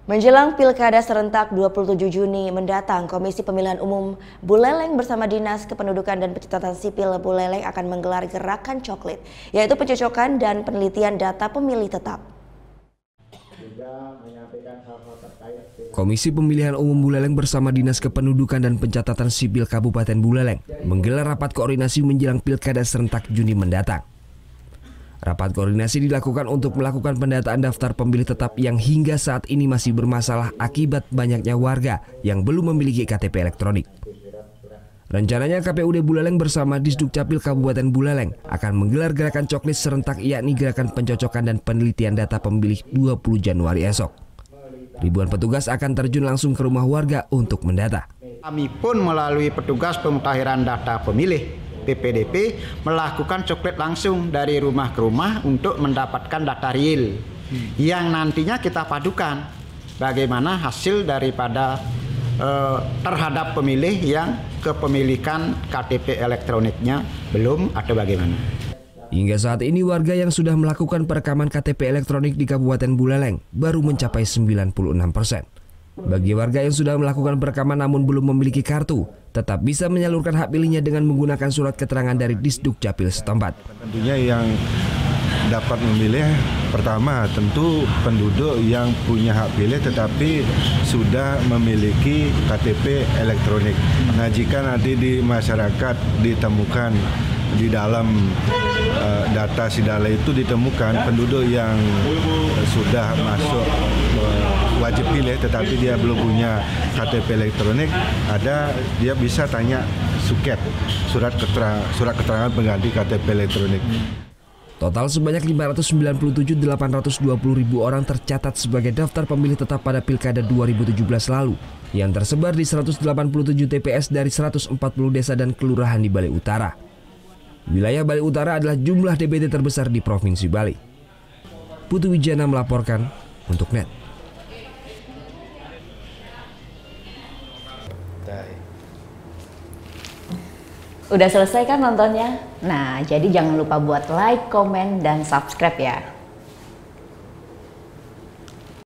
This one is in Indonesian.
Menjelang Pilkada serentak 27 Juni mendatang, Komisi Pemilihan Umum Buleleng bersama Dinas Kependudukan dan Pencatatan Sipil Buleleng akan menggelar gerakan coklit, yaitu pencocokan dan penelitian data pemilih tetap. Komisi Pemilihan Umum Buleleng bersama Dinas Kependudukan dan Pencatatan Sipil Kabupaten Buleleng menggelar rapat koordinasi menjelang Pilkada serentak Juni mendatang. Rapat koordinasi dilakukan untuk melakukan pendataan daftar pemilih tetap yang hingga saat ini masih bermasalah akibat banyaknya warga yang belum memiliki KTP elektronik. Rencananya KPUD Buleleng bersama Disdukcapil Kabupaten Buleleng akan menggelar gerakan coklit serentak, yakni gerakan pencocokan dan penelitian data pemilih 20 Januari esok. Ribuan petugas akan terjun langsung ke rumah warga untuk mendata. Kami pun melalui petugas pemutahiran data pemilih PPDP melakukan coklit langsung dari rumah ke rumah untuk mendapatkan data real yang nantinya kita padukan bagaimana hasil daripada terhadap pemilih yang kepemilikan KTP elektroniknya belum atau bagaimana. Hingga saat ini warga yang sudah melakukan perekaman KTP elektronik di Kabupaten Buleleng baru mencapai 96%. Bagi warga yang sudah melakukan perekaman namun belum memiliki kartu, tetap bisa menyalurkan hak pilihnya dengan menggunakan surat keterangan dari Disdukcapil setempat. Tentunya yang dapat memilih pertama tentu penduduk yang punya hak pilih tetapi sudah memiliki KTP elektronik. Nah, jika nanti di masyarakat ditemukan di dalam data Sidala itu ditemukan penduduk yang sudah masuk wajib pilih tetapi dia belum punya KTP elektronik, dia bisa tanya SUKET, surat keterangan pengganti KTP elektronik. Total sebanyak 597.820.000 orang tercatat sebagai daftar pemilih tetap pada Pilkada 2017 lalu yang tersebar di 187 TPS dari 140 desa dan kelurahan di Bali Utara. Wilayah Bali Utara adalah jumlah DPT terbesar di Provinsi Bali. Putu Wijana melaporkan untuk NET. Udah selesai kan nontonnya? Nah, jadi jangan lupa buat like, komen, dan subscribe ya.